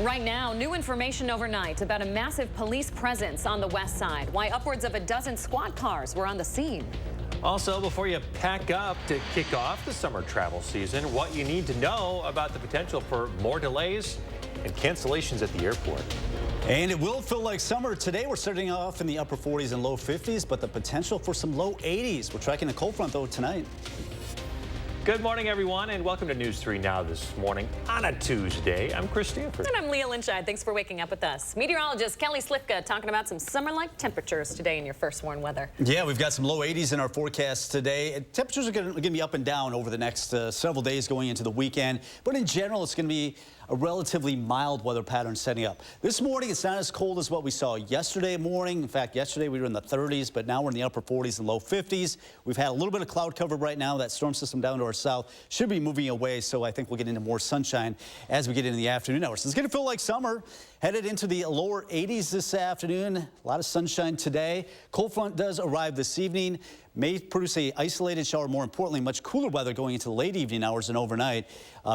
Right now, new information overnight about a massive police presence on the west side. Why upwards of a dozen squad cars were on the scene. Also, before you pack up to kick off the summer travel season, what you need to know about the potential for more delays and cancellations at the airport. And it will feel like summer. Today we're starting off in the upper 40s and low 50s, but the potential for some low 80s. We're tracking the cold front though tonight. Good morning, everyone, and welcome to News 3 Now this morning on a Tuesday. I'm Chris Stanford. And I'm Leah Lynchide. Thanks for waking up with us. Meteorologist Kelly Slifka talking about some summer-like temperatures today in your first warn weather. Yeah, we've got some low 80s in our forecast today. Temperatures are going to be up and down over the next several days going into the weekend. But in general, it's going to be a relatively mild weather pattern setting up. This morning, it's not as cold as what we saw yesterday morning. In fact, yesterday we were in the 30s, but now we're in the upper 40s and low 50s. We've had a little bit of cloud cover right now. That storm system down to our south should be moving away, so I think we'll get into more sunshine as we get into the afternoon hours. It's going to feel like summer. Headed into the lower 80s this afternoon. A lot of sunshine today. Cold front does arrive this evening. May produce a isolated shower. More importantly, much cooler weather going into the late evening hours and overnight.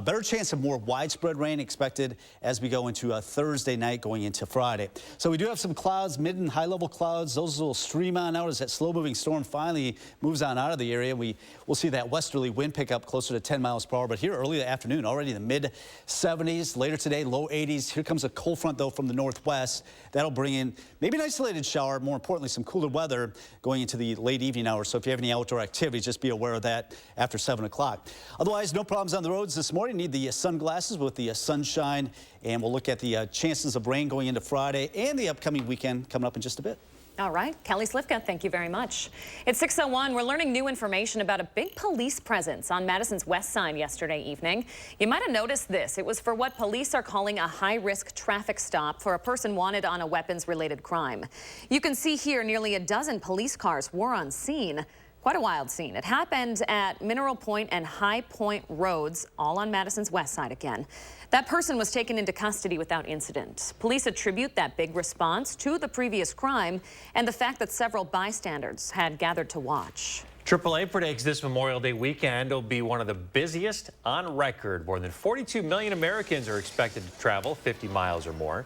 Better chance of more widespread rain expected as we go into Thursday night going into Friday. So we do have some clouds, mid and high level clouds. Those will stream on out as that slow moving storm finally moves on out of the area. We'll see that westerly wind pick up closer to 10 miles per hour. But here early in the afternoon, already in the mid 70s. Later today, low 80s. Here comes a cold front though from the northwest. That'll bring in maybe an isolated shower. More importantly, some cooler weather going into the late evening hours. So if you have any outdoor activities, just be aware of that after 7 o'clock. Otherwise, no problems on the roads this morning. Need the sunglasses with the sunshine, and we'll look at the chances of rain going into Friday and the upcoming weekend coming up in just a bit. All right, Kelly Slifka, thank you very much. It's 6:01. We're learning new information about a big police presence on Madison's west side yesterday evening. You might have noticed this. It was for what police are calling a high-risk traffic stop for a person wanted on a weapons-related crime. You can see here nearly a dozen police cars were on scene. Quite a wild scene. It happened at Mineral Point and High Point Roads, all on Madison's west side again. That person was taken into custody without incident. Police attribute that big response to the previous crime and the fact that several bystanders had gathered to watch. AAA predicts this Memorial Day weekend will be one of the busiest on record. More than 42 million Americans are expected to travel 50 miles or more.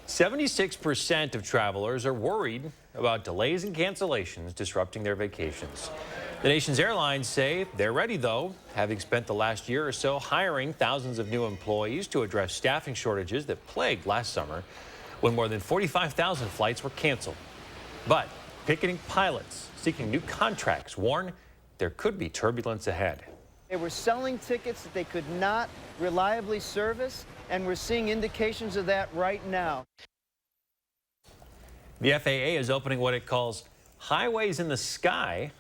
76% of travelers are worried about delays and cancellations disrupting their vacations. The nation's airlines say they're ready, though, having spent the last year or so hiring thousands of new employees to address staffing shortages that plagued last summer when more than 45,000 flights were canceled. But picketing pilots seeking new contracts warn there could be turbulence ahead. They were selling tickets that they could not reliably service, and we're seeing indications of that right now. The FAA is opening what it calls highways in the sky.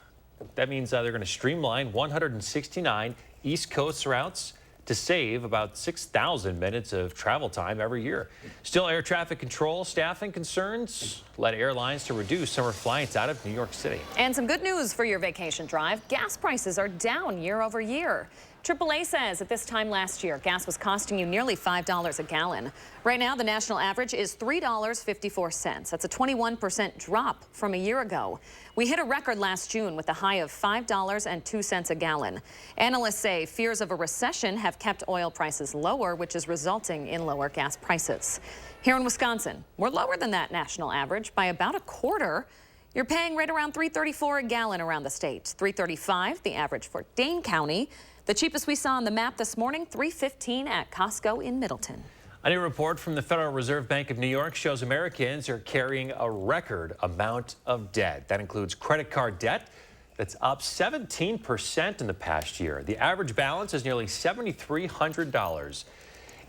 That means they're going to streamline 169 East Coast routes to save about 6,000 minutes of travel time every year. Still, air traffic control staffing concerns led airlines to reduce summer flights out of New York City. And some good news for your vacation drive. Gas prices are down year over year. AAA says at this time last year, gas was costing you nearly $5 a gallon. Right now, the national average is $3.54. That's a 21% drop from a year ago. We hit a record last June with a high of $5.02 a gallon. Analysts say fears of a recession have kept oil prices lower, which is resulting in lower gas prices. Here in Wisconsin, we're lower than that national average by about a quarter. You're paying right around $3.34 a gallon around the state. $3.35, the average for Dane County. The cheapest we saw on the map this morning, $3.15 at Costco in Middleton. A new report from the Federal Reserve Bank of New York shows Americans are carrying a record amount of debt. That includes credit card debt that's up 17% in the past year. The average balance is nearly $7,300.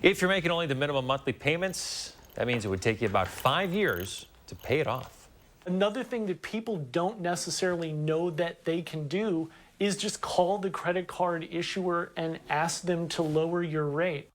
If you're making only the minimum monthly payments, that means it would take you about 5 years to pay it off. Another thing that people don't necessarily know that they can do is just call the credit card issuer and ask them to lower your rate.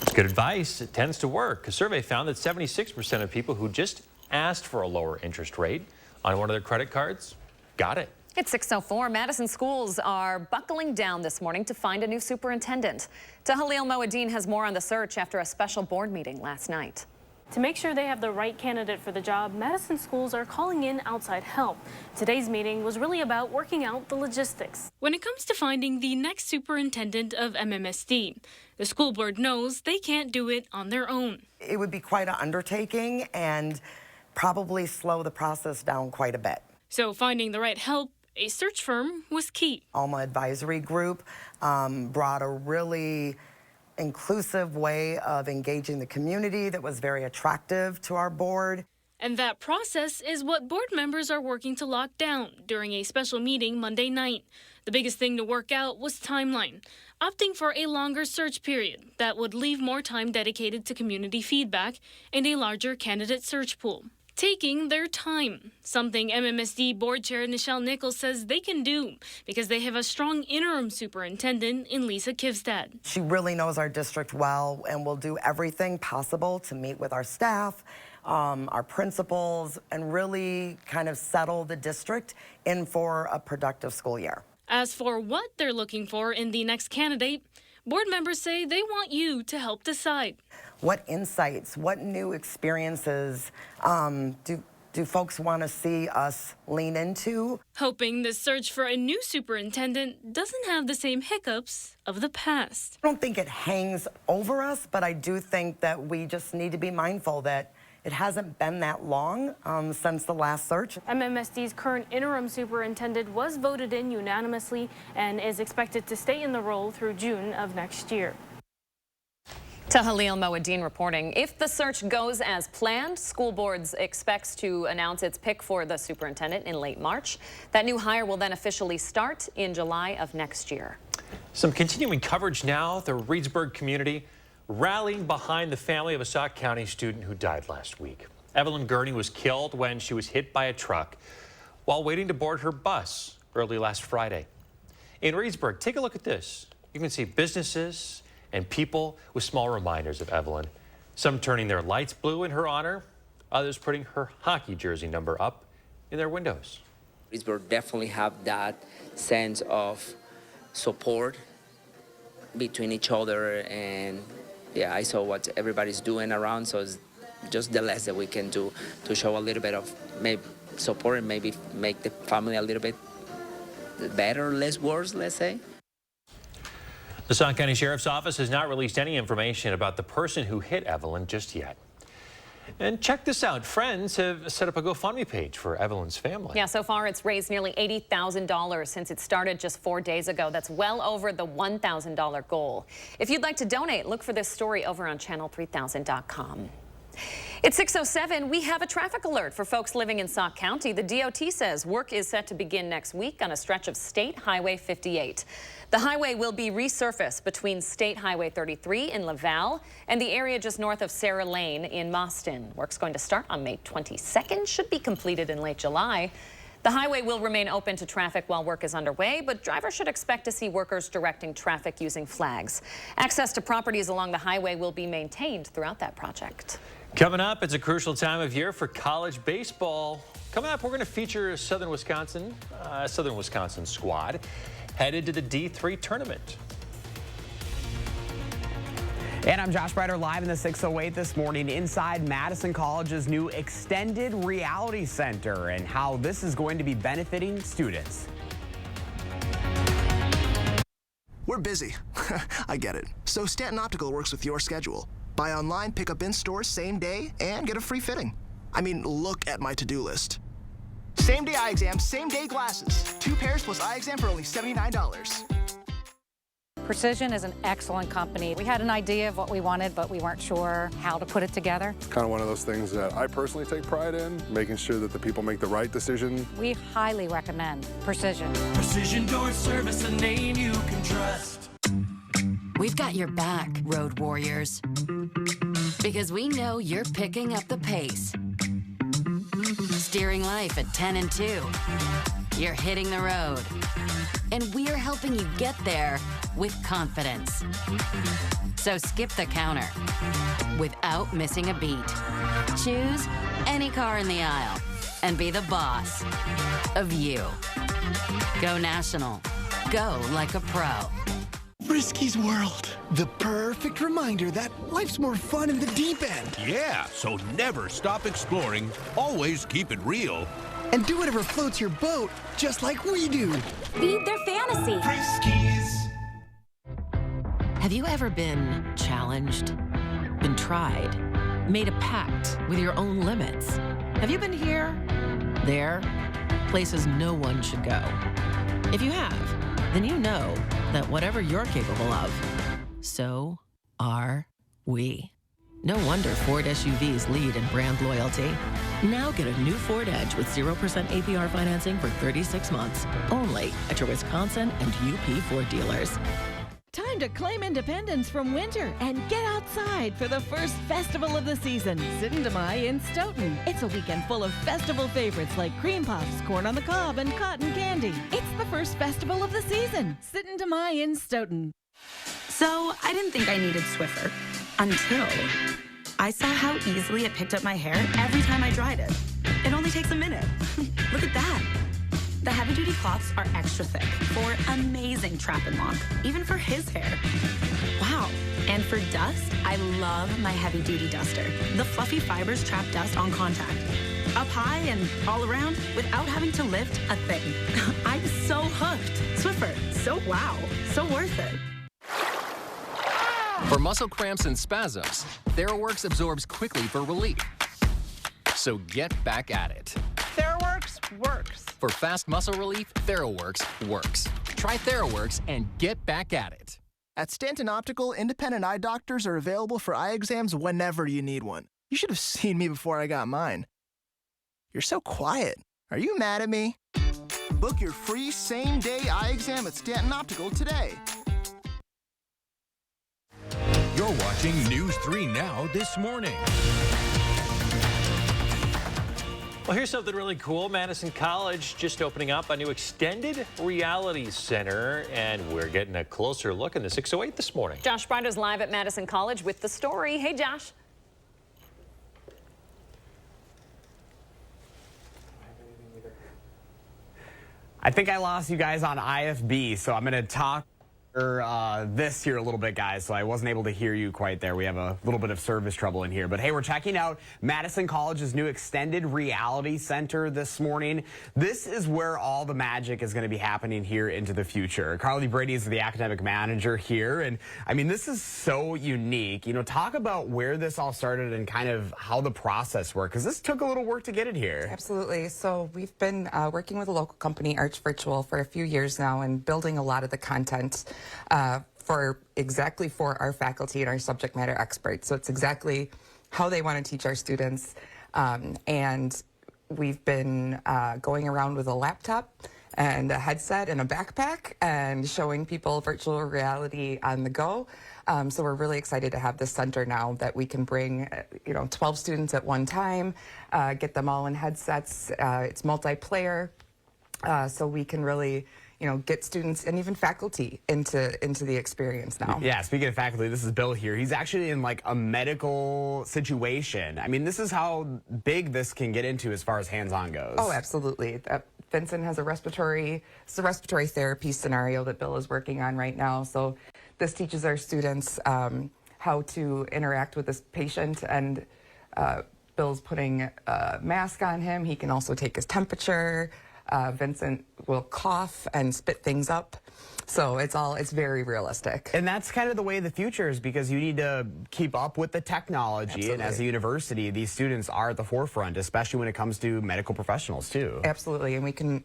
It's good advice. It tends to work. A survey found that 76% of people who just asked for a lower interest rate on one of their credit cards got it. It's 6:04. Madison schools are buckling down this morning to find a new superintendent. Tahalil Moeddin has more on the search after a special board meeting last night. To make sure they have the right candidate for the job, Madison schools are calling in outside help. Today's meeting was really about working out the logistics. When it comes to finding the next superintendent of MMSD, the school board knows they can't do it on their own. It would be quite an undertaking and probably slow the process down quite a bit. So finding the right help, a search firm was key. Alma Advisory Group brought a really inclusive way of engaging the community that was very attractive to our board. And that process is what board members are working to lock down during a special meeting Monday night. The biggest thing to work out was timeline, opting for a longer search period that would leave more time dedicated to community feedback and a larger candidate search pool. Taking their time, something MMSD Board Chair Nichelle Nichols says they can do because they have a strong interim superintendent in Lisa Kivstad. She really knows our district well and will do everything possible to meet with our staff, our principals, and really kind of settle the district in for a productive school year. As for what they're looking for in the next candidate, board members say they want you to help decide. What insights, what new experiences do folks want to see us lean into? Hoping the search for a new superintendent doesn't have the same hiccups of the past. I don't think it hangs over us, but I do think that we just need to be mindful that it hasn't been that long since the last search. MMSD's current interim superintendent was voted in unanimously and is expected to stay in the role through June of next year. Tahalil Moeddin reporting. If the search goes as planned, school boards expects to announce its pick for the superintendent in late March. That new hire will then officially start in July of next year. Some continuing coverage now. The Reedsburg community rallying behind the family of a Sauk County student who died last week. Evelyn Gurney was killed when she was hit by a truck while waiting to board her bus early last Friday. In Reedsburg, take a look at this. You can see businesses and people with small reminders of Evelyn. Some turning their lights blue in her honor, others putting her hockey jersey number up in their windows. Reedsburg definitely have that sense of support between each other, and yeah, I saw what everybody's doing around, so it's just the less that we can do to show a little bit of maybe support and maybe make the family a little bit better, less worse, let's say. The Sauk County Sheriff's Office has not released any information about the person who hit Evelyn just yet. And check this out. Friends have set up a GoFundMe page for Evelyn's family. Yeah, so far it's raised nearly $80,000 since it started just 4 days ago. That's well over the $1,000 goal. If you'd like to donate, look for this story over on channel3000.com. It's 6:07. We have a traffic alert for folks living in Sauk County. The DOT says work is set to begin next week on a stretch of State Highway 58. The highway will be resurfaced between State Highway 33 in Laval and the area just north of Sarah Lane in Mauston. Work's going to start on May 22nd, should be completed in late July. The highway will remain open to traffic while work is underway, but drivers should expect to see workers directing traffic using flags. Access to properties along the highway will be maintained throughout that project. Coming up, it's a crucial time of year for college baseball. Coming up, we're going to feature a Southern Wisconsin squad headed to the D3 tournament. And I'm Josh Breiter, live in the 608 this morning inside Madison College's new Extended Reality Center and how this is going to be benefiting students. We're busy. I get it. So Stanton Optical works with your schedule. Buy online, pick up in store same day, and get a free fitting. I mean, look at my to-do list. Same day eye exam, same day glasses. 2 pairs plus eye exam for only $79. Precision is an excellent company. We had an idea of what we wanted, but we weren't sure how to put it together. It's kind of one of those things that I personally take pride in, making sure that the people make the right decision. We highly recommend Precision. Precision Door Service, a name you can trust. We've got your back, road warriors, because we know you're picking up the pace. Steering life at 10 and 2. You're hitting the road. And we're helping you get there with confidence. So skip the counter without missing a beat. Choose any car in the aisle and be the boss of you. Go national. Go like a pro. Frisky's World. The perfect reminder that life's more fun in the deep end. Yeah, so never stop exploring. Always keep it real. And do whatever floats your boat, just like we do. Feed their fantasy. Friskies. Have you ever been challenged? Been tried? Made a pact with your own limits? Have you been here? There? Places no one should go. If you have, then you know that whatever you're capable of, so are we. No wonder Ford SUVs lead in brand loyalty. Now get a new Ford Edge with 0% APR financing for 36 months, only at your Wisconsin and UP Ford dealers. Time to claim independence from winter and get outside for the first festival of the season, Sit-in Demai in Stoughton. It's a weekend full of festival favorites like cream puffs, corn on the cob, and cotton candy. It's the first festival of the season, Sit-in Demai in Stoughton. So I didn't think I needed Swiffer until I saw how easily it picked up my hair every time I dried it. It only takes a minute. Look at that. The heavy-duty cloths are extra thick for amazing trap and lock, even for his hair. Wow. And for dust, I love my heavy-duty duster. The fluffy fibers trap dust on contact, up high and all around without having to lift a thing. I'm so hooked. Swiffer, so wow, so worth it. For muscle cramps and spasms, TheraWorks absorbs quickly for relief. So get back at it. TheraWorks works. For fast muscle relief, TheraWorks works. Try TheraWorks and get back at it. At Stanton Optical, independent eye doctors are available for eye exams whenever you need one. You should have seen me before I got mine. You're so quiet. Are you mad at me? Book your free same-day eye exam at Stanton Optical today. You're watching News 3 Now this morning. Well, here's something really cool. Madison College just opening up a new extended reality center, and we're getting a closer look in the 608 this morning. Josh Breider's live at Madison College with the story. Hey, Josh. I think I lost you guys on IFB, so I'm going to talk this here a little bit, guys, so I wasn't able to hear you quite there. We have a little bit of service trouble in here. But hey, we're checking out Madison College's new extended reality center this morning. This is where all the magic is going to be happening here into the future. Carly Brady is the academic manager here, and I mean, this is so unique. You know, talk about where this all started and kind of how the process worked, because this took a little work to get it here. Absolutely. So we've been working with a local company, Arch Virtual, for a few years now and building a lot of the content for our faculty and our subject matter experts. So it's exactly how they want to teach our students. And we've been going around with a laptop and a headset and a backpack and showing people virtual reality on the go. So we're really excited to have this center now that we can bring 12 students at one time, get them all in headsets. It's multiplayer, so we can really get students and even faculty into the experience now. Yeah, speaking of faculty, this is Bill here. He's actually in like a medical situation. I mean, this is how big this can get into as far as hands-on goes. Oh, absolutely. Vincent has a respiratory therapy scenario that Bill is working on right now. So this teaches our students how to interact with this patient, and Bill's putting a mask on him. He can also take his temperature. Vincent will cough and spit things up. So it's very realistic. And that's kind of the way of the future is, because you need to keep up with the technology. Absolutely. And as a university, these students are at the forefront, especially when it comes to medical professionals too. Absolutely. And we can,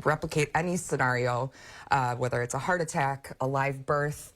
replicate any scenario, whether it's a heart attack, a live birth,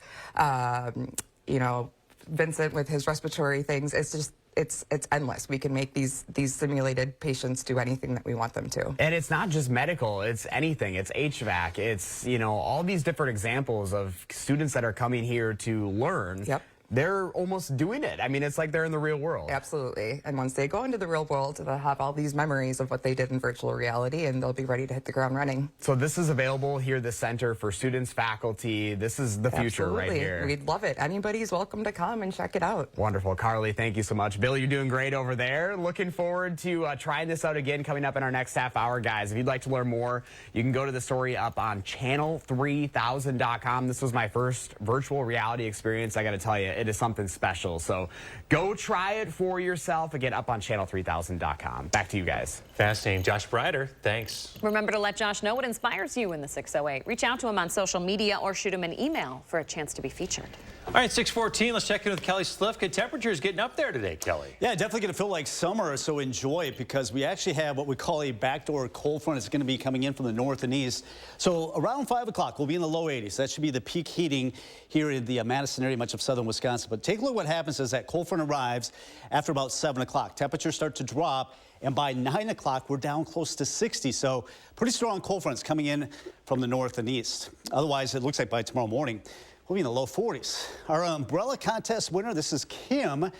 Vincent with his respiratory things. It's just, it's endless. We can make these simulated patients do anything that we want them to. And it's not just medical, it's anything. It's HVAC, it's, all these different examples of students that are coming here to learn. Yep. they're almost doing it. I mean, it's like they're in the real world. Absolutely. And once they go into the real world, they'll have all these memories of what they did in virtual reality, and they'll be ready to hit the ground running. So this is available here at the center for students, faculty. This is the future right here. We'd love it. Anybody's welcome to come and check it out. Wonderful. Carly, thank you so much. Bill, you're doing great over there. Looking forward to trying this out again coming up in our next half hour, guys. If you'd like to learn more, you can go to the story up on channel3000.com. This was my first virtual reality experience. I got to tell you, it is something special. So go try it for yourself. Again, up on channel3000.com. Back to you guys. Fascinating. Josh Breider, thanks. Remember to let Josh know what inspires you in the 608. Reach out to him on social media or shoot him an email for a chance to be featured. All right, 6:14. Let's check in with Kelly Slifka. Temperatures getting up there today, Kelly. Yeah, definitely going to feel like summer, so enjoy it because we actually have what we call a backdoor cold front. It's going to be coming in from the north and east. So around 5 o'clock, we'll be in the low 80s. That should be the peak heating here in the Madison area, much of southern Wisconsin. But take a look at what happens as that cold front arrives after about 7 o'clock. Temperatures start to drop, and by 9 o'clock, we're down close to 60. So pretty strong cold fronts coming in from the north and east. Otherwise, it looks like by tomorrow morning, we'll be in the low 40s. Our umbrella contest winner, this is Kim.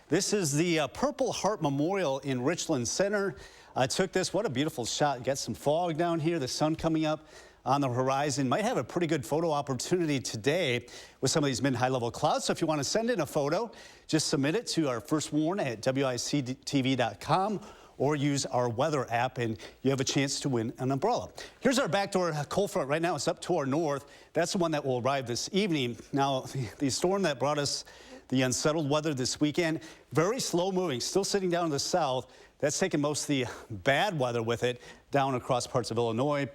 This is the Purple Heart Memorial in Richland Center. I took this. What a beautiful shot. Got some fog down here, the sun coming up on the horizon. Might have a pretty good photo opportunity today with some of these mid-high level clouds. So if you want to send in a photo, just submit it to our first warn at WISC-TV.com or use our weather app, and you have a chance to win an umbrella. Here's our backdoor cold front right now. It's up to our north. That's the one that will arrive this evening. Now, the storm that brought us the unsettled weather this weekend, very slow moving, still sitting down in the south. That's taking most of the bad weather with it down across parts of Illinois,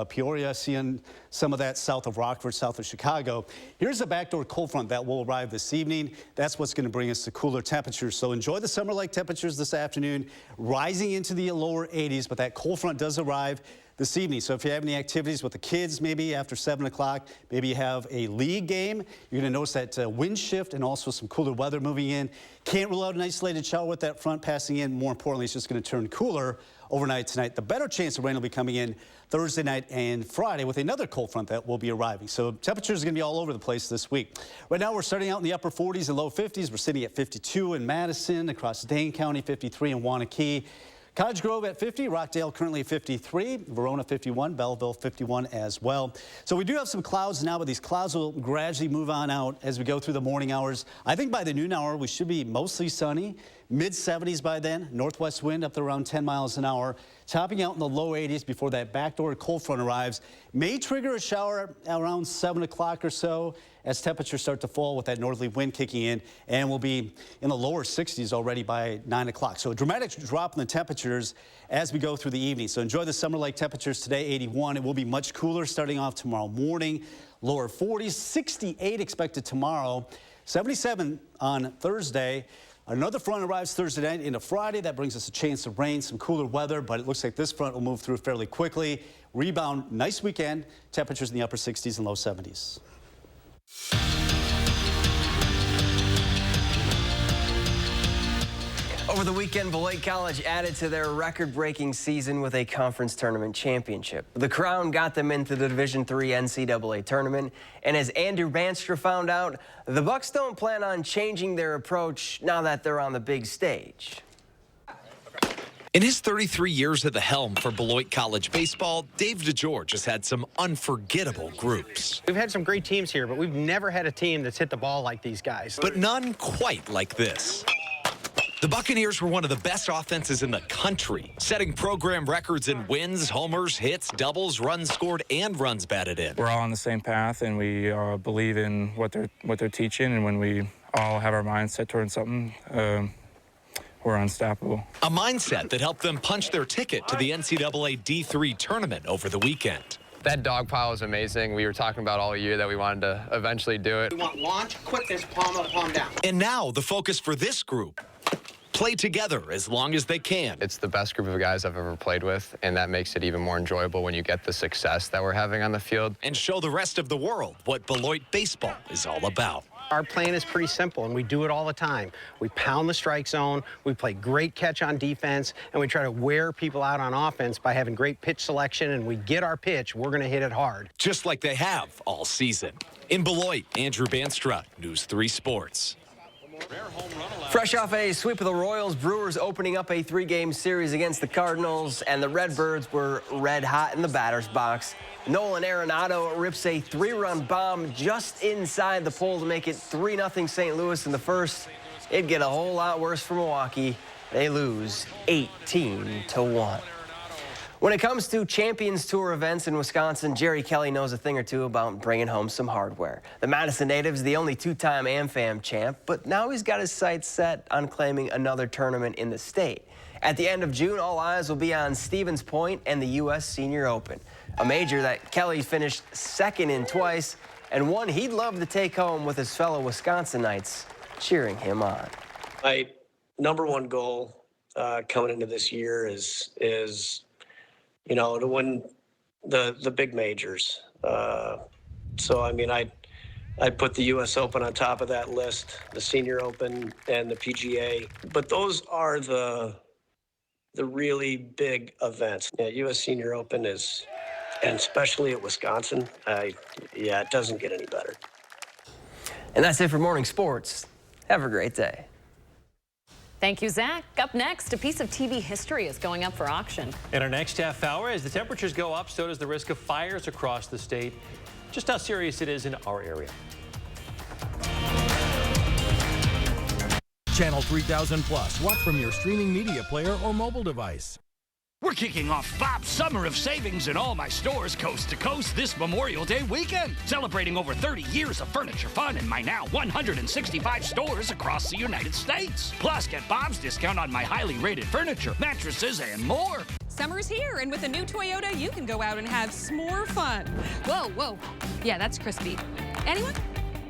Peoria, seeing some of that south of Rockford, south of Chicago. Here's the backdoor cold front that will arrive this evening. That's what's going to bring us to cooler temperatures. So enjoy the summer-like temperatures this afternoon, rising into the lower 80s, but that cold front does arrive this evening. So if you have any activities with the kids, maybe after 7 o'clock, maybe you have a league game, you're going to notice that wind shift and also some cooler weather moving in. Can't rule out an isolated shower with that front passing in. More importantly, it's just going to turn cooler overnight tonight. The better chance of rain will be coming in Thursday night and Friday with another cold front that will be arriving. So temperatures are going to be all over the place this week. Right now, we're starting out in the upper 40s and low 50s. We're sitting at 52 in Madison, across Dane County, 53 in Wanakee. Cottage Grove at 50, Rockdale currently 53, Verona 51, Belleville 51 as well. So we do have some clouds now, but these clouds will gradually move on out as we go through the morning hours. I think by the noon hour, we should be mostly sunny, mid-70s by then, northwest wind up to around 10 miles an hour, topping out in the low 80s before that backdoor cold front arrives. May trigger a shower around 7 o'clock or so as temperatures start to fall with that northerly wind kicking in, and we'll be in the lower 60s already by 9 o'clock. So a dramatic drop in the temperatures as we go through the evening. So enjoy the summer-like temperatures today, 81. It will be much cooler starting off tomorrow morning, lower 40s, 68 expected tomorrow, 77 on Thursday. Another front arrives Thursday night into Friday. That brings us a chance of rain, some cooler weather, but it looks like this front will move through fairly quickly. Rebound, nice weekend. Temperatures in the upper 60s and low 70s. Over the weekend, Beloit College added to their record-breaking season with a conference tournament championship. The Crown got them into the Division III NCAA tournament, and as Andrew Banstra found out, the Bucks don't plan on changing their approach now that they're on the big stage. In his 33 years at the helm for Beloit College baseball, Dave DeGeorge has had some unforgettable groups. We've had some great teams here, but we've never had a team that's hit the ball like these guys. But none quite like this. The Buccaneers were one of the best offenses in the country, setting program records in wins, homers, hits, doubles, runs scored, and runs batted in. We're all on the same path, and we believe in what they're teaching, and when we all have our minds set towards something, we're unstoppable. A mindset that helped them punch their ticket to the NCAA D3 tournament over the weekend. That dog pile is amazing. We were talking about all year that we wanted to eventually do it. We want launch, quickness, palm up, palm down. And now the focus for this group, play together as long as they can. It's the best group of guys I've ever played with, and that makes it even more enjoyable when you get the success that we're having on the field. And show the rest of the world what Beloit baseball is all about. Our plan is pretty simple, and we do it all the time. We pound the strike zone, we play great catch on defense, and we try to wear people out on offense by having great pitch selection, and we get our pitch, we're going to hit it hard. Just like they have all season. In Beloit, Andrew Banstra, News 3 Sports. Fresh off a sweep of the Royals, Brewers opening up a 3-game series against the Cardinals, and the Redbirds were red hot in the batter's box. Nolan Arenado rips a 3-run bomb just inside the pole to make it 3-0 St. Louis in the first. It'd get a whole lot worse for Milwaukee. They lose 18-1. When it comes to Champions Tour events in Wisconsin, Jerry Kelly knows a thing or two about bringing home some hardware. The Madison native's the only 2-time AmFam champ, but now he's got his sights set on claiming another tournament in the state. At the end of June, all eyes will be on Stevens Point and the U.S. Senior Open, a major that Kelly finished second in twice, and one he'd love to take home with his fellow Wisconsinites cheering him on. My number one goal coming into this year is you know, to win the big majors. So, I mean, I'd put the U.S. Open on top of that list, the Senior Open and the PGA. But those are the really big events. Yeah, U.S. Senior Open is, and especially at Wisconsin, yeah, it doesn't get any better. And that's it for Morning Sports. Have a great day. Thank you, Zach. Up next, a piece of TV history is going up for auction. In our next half hour, as the temperatures go up, so does the risk of fires across the state. Just how serious it is in our area. Channel 3000 Plus. Watch from your streaming media player or mobile device. We're kicking off Bob's Summer of Savings in all my stores coast to coast this Memorial Day weekend. Celebrating over 30 years of furniture fun in my now 165 stores across the United States. Plus, get Bob's discount on my highly rated furniture, mattresses, and more. Summer's here, and with a new Toyota, you can go out and have s'more fun. Whoa, whoa. Yeah, that's crispy. Anyone?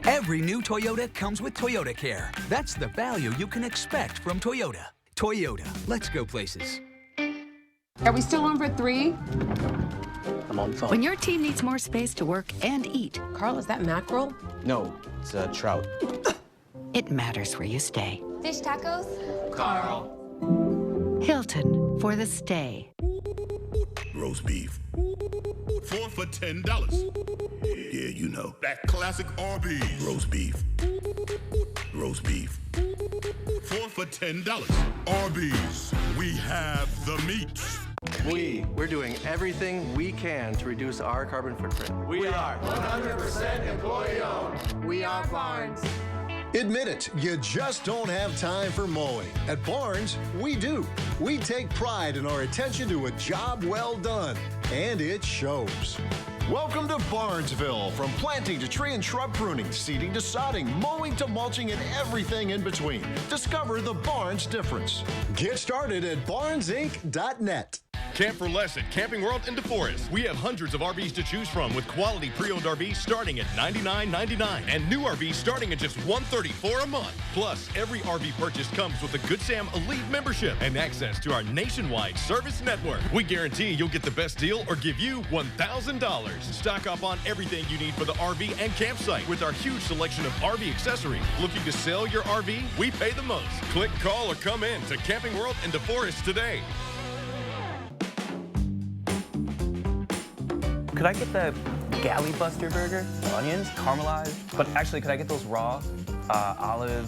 Every new Toyota comes with Toyota Care. That's the value you can expect from Toyota. Toyota, let's go places. Are we still on for 3? I'm on phone. When your team needs more space to work and eat. Carl, is that mackerel? No, it's trout. It matters where you stay. Fish tacos? Carl. Hilton for the stay. Roast beef. 4 for $10. Yeah, you know. That classic Arby's. Roast beef. Roast beef. 4 for $10. Arby's. We have the meat. We're doing everything we can to reduce our carbon footprint. We are 100% employee owned. We are Barnes. Admit it, you just don't have time for mowing. At Barnes, we do. We take pride in our attention to a job well done, and it shows. Welcome to Barnesville. From planting to tree and shrub pruning, seeding to sodding, mowing to mulching, and everything in between. Discover the Barnes difference. Get started at barnesinc.net. Camp for less at Camping World in DeForest. We have hundreds of RVs to choose from with quality pre-owned RVs starting at $99.99 and new RVs starting at just $134 a month. Plus, every RV purchase comes with a Good Sam Elite membership and access to our nationwide service network. We guarantee you'll get the best deal or give you $1,000. Stock up on everything you need for the RV and campsite with our huge selection of RV accessories. Looking to sell your RV? We pay the most. Click, call, or come in to Camping World in DeForest today. Could I get the Galley Buster burger? Onions, caramelized. But actually, could I get those raw? Olive.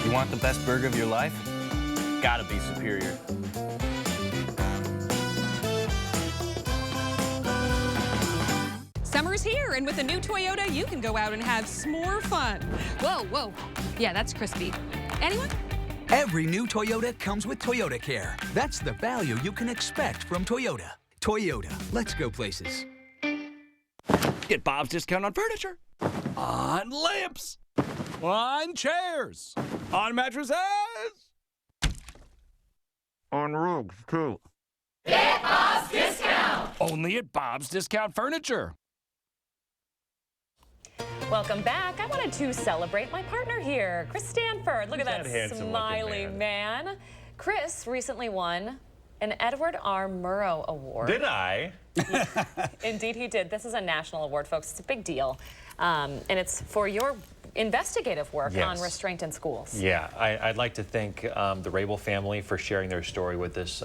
You want the best burger of your life? Gotta be Superior. Summer's here, and with a new Toyota, you can go out and have s'more fun. Whoa, whoa. Yeah, that's crispy. Anyone? Every new Toyota comes with Toyota Care. That's the value you can expect from Toyota. Toyota, let's go places. Get Bob's discount on furniture. On lamps. On chairs. On mattresses. On rugs, too. Get Bob's discount! Only at Bob's Discount Furniture. Welcome back. I wanted to celebrate my partner here, Chris Stanford. Look at that smiley man. Chris recently won an Edward R. Murrow Award. Did I? Indeed he did. This is a national award, folks. It's a big deal. And it's for your investigative work Yes. on restraint in schools. Yeah, I'd like to thank the Rabel family for sharing their story with us.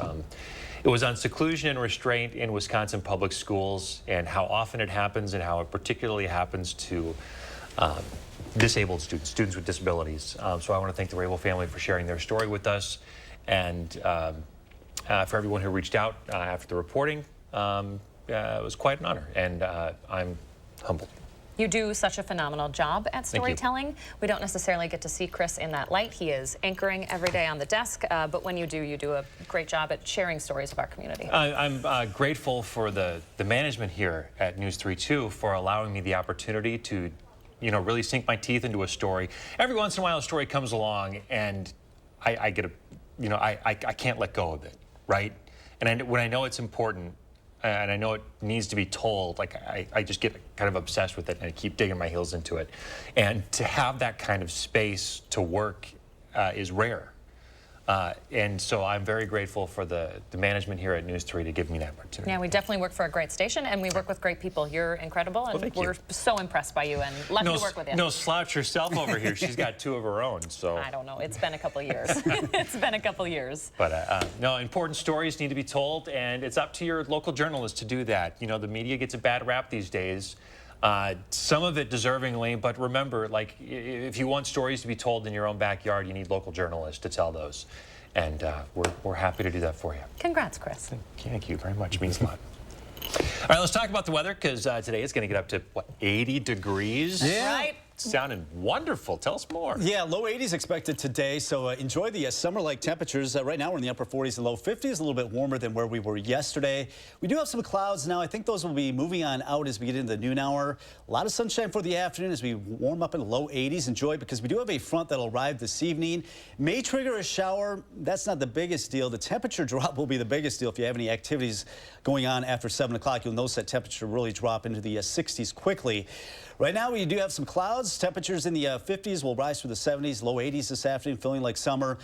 It was on seclusion and restraint in Wisconsin public schools and how often it happens and how it particularly happens to disabled students with disabilities. So I want to thank the Rabel family for sharing their story with us, and for everyone who reached out after the reporting. It was quite an honor, and I'm humbled. You do such a phenomenal job at Thank you. storytelling. We don't necessarily get to see Chris in that light. He is anchoring every day on the desk, but when you do a great job at sharing stories of our community. I'm grateful for the management here at News 3 too for allowing me the opportunity to, really sink my teeth into a story. Every once in a while, a story comes along, and I get I can't let go of it, right? And when I know it's important, and I know it needs to be told, like I just get kind of obsessed with it, and I keep digging my heels into it. And to have that kind of space to work is rare. And so I'm very grateful for the management here at News 3 to give me that opportunity. Yeah, we definitely work for a great station, and we work with great people. You're incredible, and we're so impressed by you and lucky to work with you. No slouch herself over here. She's got 2 of her own, so. I don't know. It's been a couple years. It's been a couple years. But no, important stories need to be told, and it's up to your local journalists to do that. The media gets a bad rap these days. Some of it deservingly, but remember, like, if you want stories to be told in your own backyard, you need local journalists to tell those. And we're happy to do that for you. Congrats, Chris. Thank you very much. It means a lot. All right, let's talk about the weather, because today it's going to get up to, what, 80 degrees? Yeah. Right. Sounding wonderful. Tell us more. Yeah, low 80s expected today, so enjoy the summer-like temperatures. Right now we're in the upper 40s and low 50s, a little bit warmer than where we were yesterday. We do have some clouds now. I think those will be moving on out as we get into the noon hour. A lot of sunshine for the afternoon as we warm up in the low 80s. Enjoy, because we do have a front that'll arrive this evening. May trigger a shower. That's not the biggest deal. The temperature drop will be the biggest deal. If you have any activities going on after 7 o'clock, you'll notice that temperature really drop into the 60s quickly. Right now, we do have some clouds. Temperatures in the 50s will rise through the 70s, low 80s this afternoon, feeling like summer.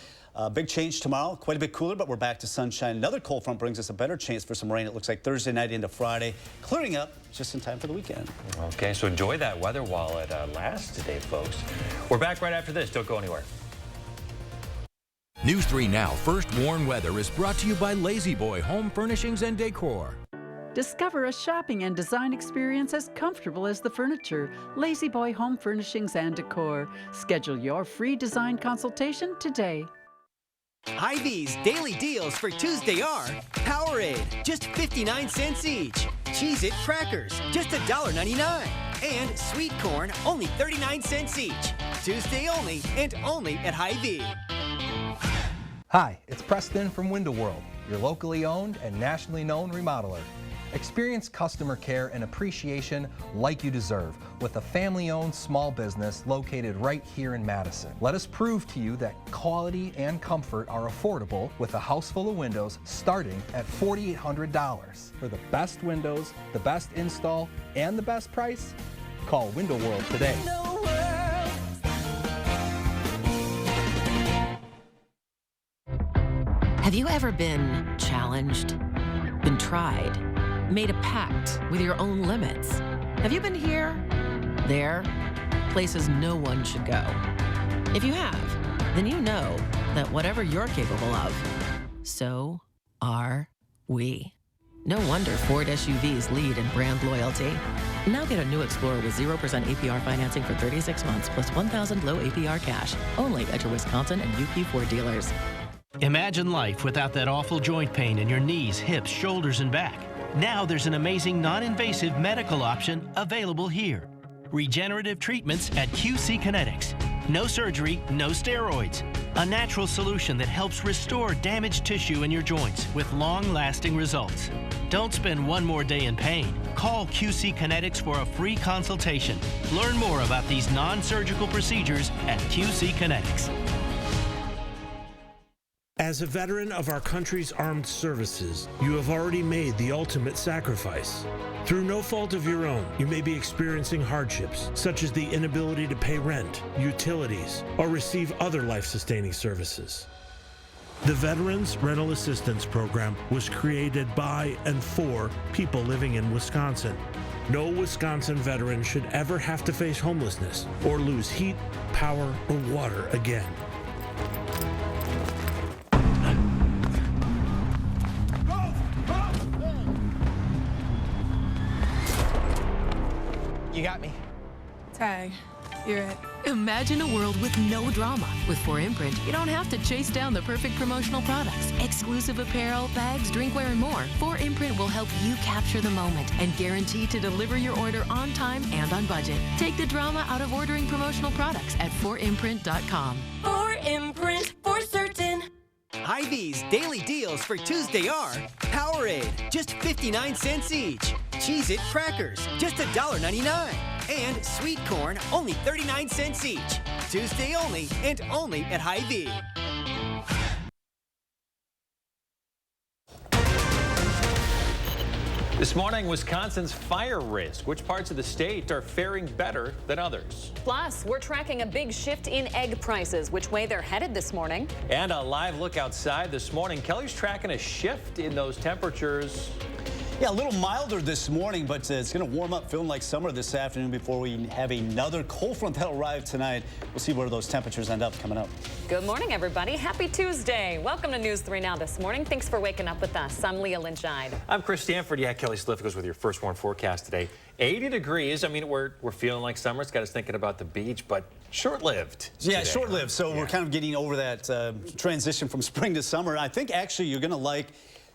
Big change tomorrow, quite a bit cooler, but we're back to sunshine. Another cold front brings us a better chance for some rain. It looks like Thursday night into Friday, clearing up just in time for the weekend. Okay, so enjoy that weather while it lasts today, folks. We're back right after this. Don't go anywhere. News 3 Now First Warn Weather is brought to you by Lazy Boy Home Furnishings and Decor. Discover a shopping and design experience as comfortable as the furniture. Lazy Boy Home Furnishings and Decor. Schedule your free design consultation today. Hy-Vee's daily deals for Tuesday are Powerade, just 59 cents each. Cheez-It crackers, just $1.99. And sweet corn, only 39 cents each. Tuesday only, and only at Hy-Vee. Hi, it's Preston from Window World, your locally owned and nationally known remodeler. Experience customer care and appreciation like you deserve with a family-owned small business located right here in Madison. Let us prove to you that quality and comfort are affordable with a house full of windows starting at $4,800. For the best windows, the best install, and the best price, call Window World today. Have you ever been challenged, been tried, made a pact with your own limits? Have you been here, there, places no one should go? If you have, then you know that whatever you're capable of, so are we. No wonder Ford SUVs lead in brand loyalty. Now get a new Explorer with 0% APR financing for 36 months plus $1,000 low APR cash. Only at your Wisconsin and UP Ford dealers. Imagine life without that awful joint pain in your knees, hips, shoulders, and back. Now there's an amazing non-invasive medical option available here. Regenerative treatments at QC Kinetics. No surgery, no steroids. A natural solution that helps restore damaged tissue in your joints with long-lasting results. Don't spend one more day in pain. Call QC Kinetics for a free consultation. Learn more about these non-surgical procedures at QC Kinetics. As a veteran of our country's armed services, you have already made the ultimate sacrifice. Through no fault of your own, you may be experiencing hardships, such as the inability to pay rent, utilities, or receive other life-sustaining services. The Veterans Rental Assistance Program was created by and for people living in Wisconsin. No Wisconsin veteran should ever have to face homelessness or lose heat, power, or water again. You got me. Tag, you're it. Imagine a world with no drama. With 4imprint, you don't have to chase down the perfect promotional products. Exclusive apparel, bags, drinkware, and more. 4imprint will help you capture the moment and guarantee to deliver your order on time and on budget. Take the drama out of ordering promotional products at 4imprint.com. 4imprint, for certain. Hy-Vee's daily deals for Tuesday are Powerade, just 59 cents each. Cheez-It crackers, just $1.99. And sweet corn, only 39 cents each. Tuesday only, and only at Hy-Vee. This morning, Wisconsin's fire risk. Which parts of the state are faring better than others? Plus, we're tracking a big shift in egg prices, which way they're headed this morning. And a live look outside this morning. Kelly's tracking a shift in those temperatures. Yeah, a little milder this morning, but it's going to warm up, feeling like summer this afternoon before we have another cold front that'll arrive tonight. We'll see where those temperatures end up coming up. Good morning, everybody. Happy Tuesday. Welcome to News 3 Now this morning. Thanks for waking up with us. I'm Leah Lynchide. I'm Chris Stanford. Yeah, Kelly Sliff goes with your first warn forecast today. 80 degrees. I mean, we're feeling like summer. It's got us thinking about the beach, but short-lived. Yeah, short-lived. So we're kind of getting over that transition from spring to summer. I think actually you're going to like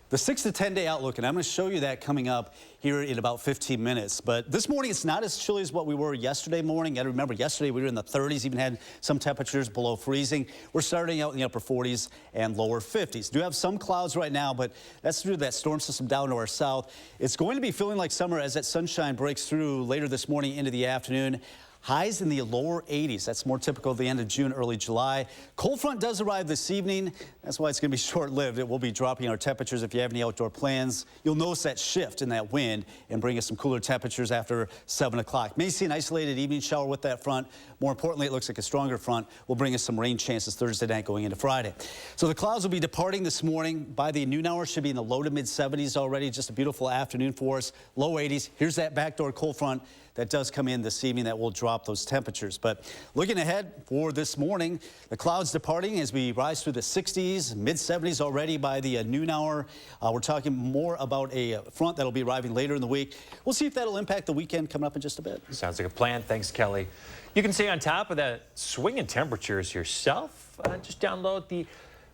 the 6 to 10 day outlook, and I'm going to show you that coming up here in about 15 minutes. But this morning, it's not as chilly as what we were yesterday morning. Got to remember, yesterday we were in the 30s, even had some temperatures below freezing. We're starting out in the upper 40s and lower 50s. Do have some clouds right now, but that's due to that storm system down to our south. It's going to be feeling like summer as that sunshine breaks through later this morning into the afternoon. Highs in the lower 80s. That's more typical of the end of June, early July. Cold front does arrive this evening. That's why it's going to be short-lived. It will be dropping our temperatures. If you have any outdoor plans, you'll notice that shift in that wind and bring us some cooler temperatures after 7 o'clock. May see an isolated evening shower with that front. More importantly, it looks like a stronger front will bring us some rain chances Thursday night going into Friday. So the clouds will be departing this morning. By the noon hour, should be in the low to mid 70s already. Just a beautiful afternoon for us. Low 80s. Here's that backdoor cold front that does come in this evening that will drop those temperatures. But looking ahead for this morning, the clouds departing as we rise through the 60s, mid 70s already by the noon hour. We're talking more about a front that'll be arriving later in the week. We'll see if that'll impact the weekend coming up in just a bit. Sounds like a plan. Thanks, Kelly. You can stay on top of that swing in temperatures yourself. Just download the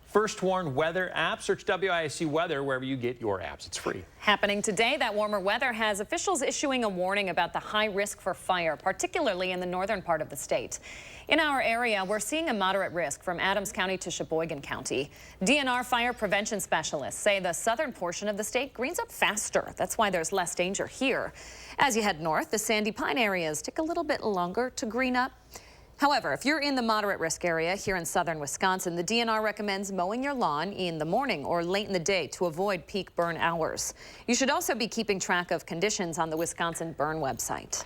First Warn Weather app. Search WISC Weather wherever you get your apps. It's free. Happening today, that warmer weather has officials issuing a warning about the high risk for fire, particularly in the northern part of the state. In our area, we're seeing a moderate risk from Adams County to Sheboygan County. DNR fire prevention specialists say the southern portion of the state greens up faster. That's why there's less danger here. As you head north, the Sandy Pine areas take a little bit longer to green up. However, if you're in the moderate risk area here in southern Wisconsin, the DNR recommends mowing your lawn in the morning or late in the day to avoid peak burn hours. You should also be keeping track of conditions on the Wisconsin Burn website.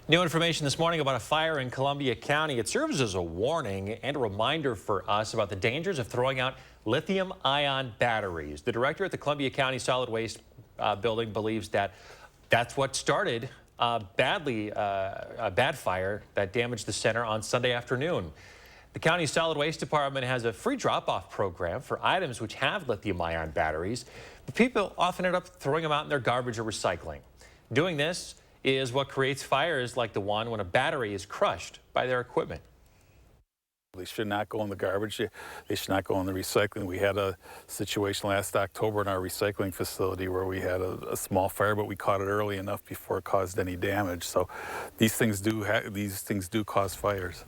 New information this morning about a fire in Columbia County. It serves as a warning and a reminder for us about the dangers of throwing out lithium-ion batteries. The director at the Columbia County Solid Waste Building believes that that's what started a bad fire that damaged the center on Sunday afternoon. The county solid waste department has a free drop-off program for items which have lithium-ion batteries, but people often end up throwing them out in their garbage or recycling. Doing this is what creates fires like the one when a battery is crushed by their equipment. They should not go in the garbage. They should not go in the recycling. We had a situation last October in our recycling facility where we had a small fire, but we caught it early enough before it caused any damage. So these things do cause fires.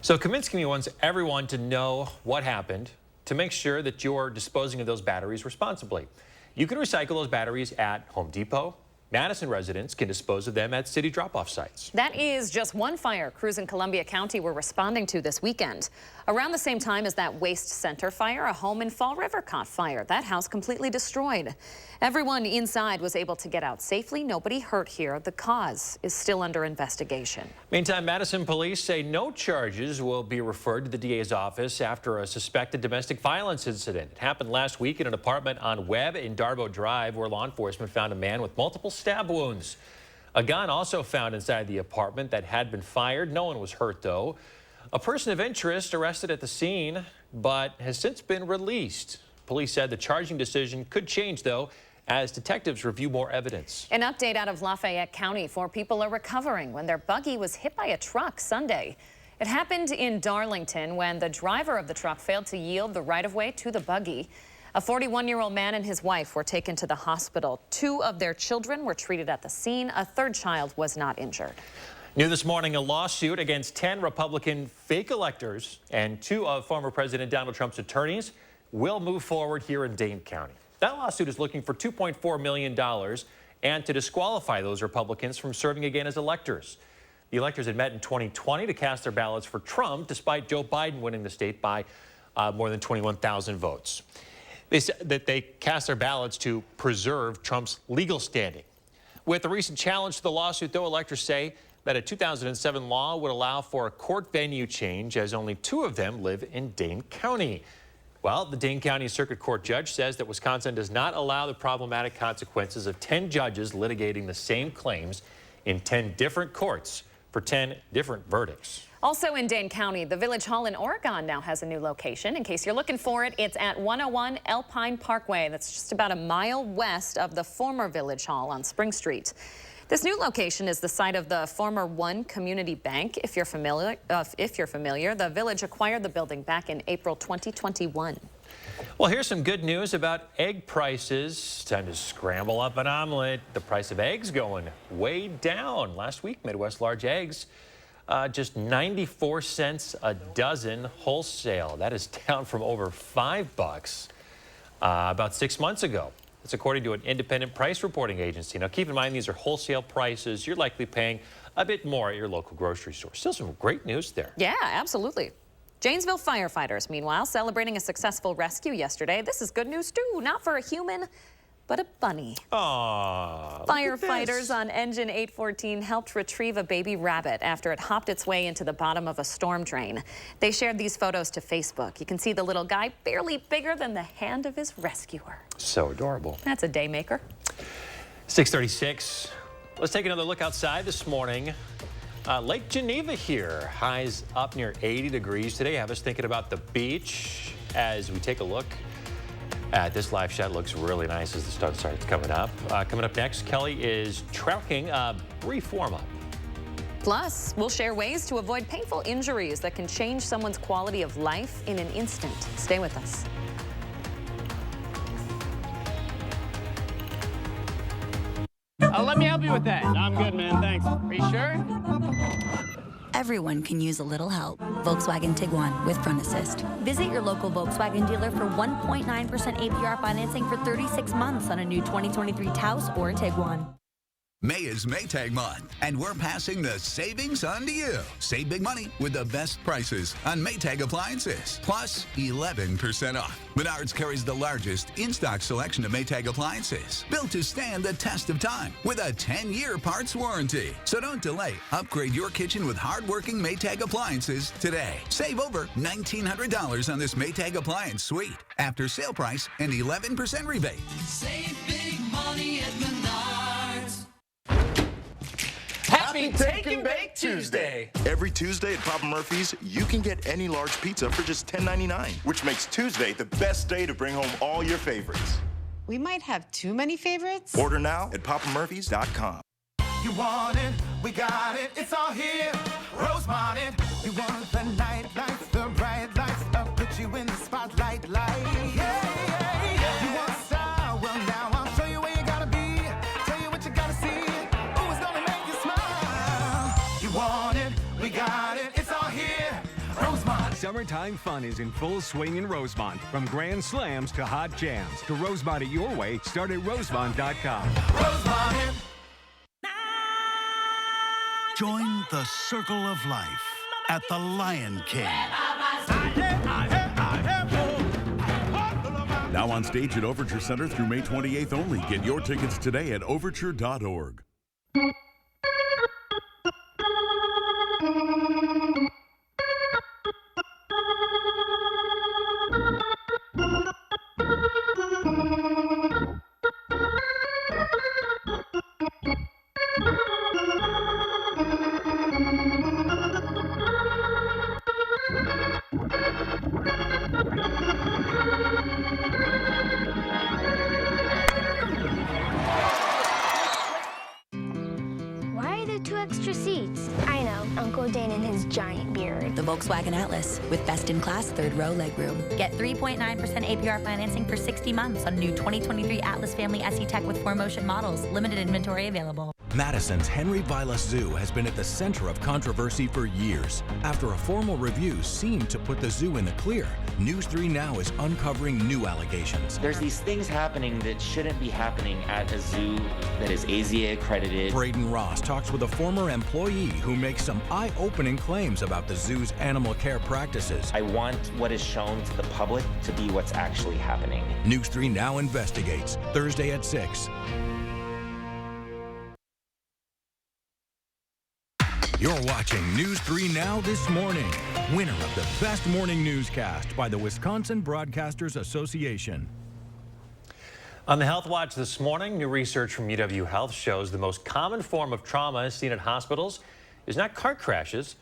So Kaminsky wants everyone to know what happened to make sure that you're disposing of those batteries responsibly. You can recycle those batteries at Home Depot. Madison residents can dispose of them at city drop-off sites. That is just one fire crews in Columbia County were responding to this weekend. Around the same time as that waste center fire, a home in Fall River caught fire. That house completely destroyed. Everyone inside was able to get out safely. Nobody hurt here. The cause is still under investigation. Meantime, Madison police say no charges will be referred to the DA's office after a suspected domestic violence incident. It happened last week in an apartment on Webb in Darbo Drive, where law enforcement found a man with multiple stab wounds. A gun also found inside the apartment that had been fired. No one was hurt, though. A person of interest arrested at the scene, but has since been released. Police said the charging decision could change, though, as detectives review more evidence. An update out of Lafayette County. 4 people are recovering when their buggy was hit by a truck Sunday. It happened in Darlington when the driver of the truck failed to yield the right-of-way to the buggy. A 41-year-old man and his wife were taken to the hospital. 2 of their children were treated at the scene. A 3rd child was not injured. New this morning, a lawsuit against 10 Republican fake electors and 2 of former President Donald Trump's attorneys will move forward here in Dane County. That lawsuit is looking for $2.4 million and to disqualify those Republicans from serving again as electors. The electors had met in 2020 to cast their ballots for Trump, despite Joe Biden winning the state by more than 21,000 votes. They said that they cast their ballots to preserve Trump's legal standing. With the recent challenge to the lawsuit, though, electors say that a 2007 law would allow for a court venue change, as only 2 of them live in Dane County. Well, the Dane County Circuit Court judge says that Wisconsin does not allow the problematic consequences of 10 judges litigating the same claims in 10 different courts for 10 different verdicts. Also in Dane County, the Village Hall in Oregon now has a new location. In case you're looking for it, it's at 101 Alpine Parkway. That's just about a mile west of the former Village Hall on Spring Street. This new location is the site of the former One Community Bank. If you're familiar, the village acquired the building back in April 2021. Well, here's some good news about egg prices. Time to scramble up an omelet. The price of eggs going way down. Last week, Midwest large eggs, just 94 cents a dozen wholesale. That is down from over $5 about 6 months ago. That's according to an independent price reporting agency. Now, keep in mind, these are wholesale prices. You're likely paying a bit more at your local grocery store. Still some great news there. Yeah, absolutely. Janesville firefighters, meanwhile, celebrating a successful rescue yesterday. This is good news, too. Not for a human, but a bunny. Aww. Firefighters on Engine 814 helped retrieve a baby rabbit after it hopped its way into the bottom of a storm drain. They shared these photos to Facebook. You can see the little guy barely bigger than the hand of his rescuer. So adorable. That's a day maker. 6:36. Let's take another look outside this morning. Lake Geneva here. Highs up near 80 degrees today. Have us thinking about the beach as we take a look at this live shot. Looks really nice as the sun starts coming up. Coming up next, Kelly is tracking a brief warm-up. Plus, we'll share ways to avoid painful injuries that can change someone's quality of life in an instant. Stay with us. Let me help you with that. I'm good, man. Thanks. Are you sure? Everyone can use a little help. Volkswagen Tiguan with Front Assist. Visit your local Volkswagen dealer for 1.9% APR financing for 36 months on a new 2023 Taos or Tiguan. May is Maytag month, and we're passing the savings on to you. Save big money with the best prices on Maytag appliances, plus 11% off. Menards carries the largest in-stock selection of Maytag appliances, built to stand the test of time with a 10-year parts warranty. So don't delay. Upgrade your kitchen with hard-working Maytag appliances today. Save over $1,900 on this Maytag appliance suite. After sale price and 11% rebate. Save big money at Menards. Happy Take and Bake Tuesday! Every Tuesday at Papa Murphy's, you can get any large pizza for just $10.99, which makes Tuesday the best day to bring home all your favorites. We might have too many favorites. Order now at papamurphys.com. You want it, we got it, it's all here. Rosemont it. You want the night lights, the bright lights, I'll put you in the spotlight light. Yeah. You want style? Well, now I'll show you where you gotta be. Tell you what you gotta see. Oh, it's gonna make you smile. You want it, we got it, it's all here. Rosemont. Summertime fun is in full swing in Rosemont. From grand slams to hot jams. To Rosemont it your way, start at rosemont.com. Rosemont. Join the circle of life at the Lion King. Now on stage at Overture Center through May 28th only. Get your tickets today at overture.org. extra seats. I know, Uncle Dane and his giant beard. The Volkswagen Atlas with best-in-class third-row legroom. Get 3.9% APR financing for 60 months on new 2023 Atlas Family SE Tech with 4Motion models. Limited inventory available. Madison's Henry Vilas Zoo has been at the center of controversy for years. After a formal review seemed to put the zoo in the clear, News 3 Now is uncovering new allegations. There's these things happening that shouldn't be happening at a zoo that is AZA accredited. Braden Ross talks with a former employee who makes some eye-opening claims about the zoo's animal care practices. I want what is shown to the public to be what's actually happening. News 3 Now investigates, Thursday at 6. You're watching News 3 Now this morning. Winner of the Best Morning Newscast by the Wisconsin Broadcasters Association. On the Health Watch this morning, new research from UW Health shows the most common form of trauma seen at hospitals is not car crashes,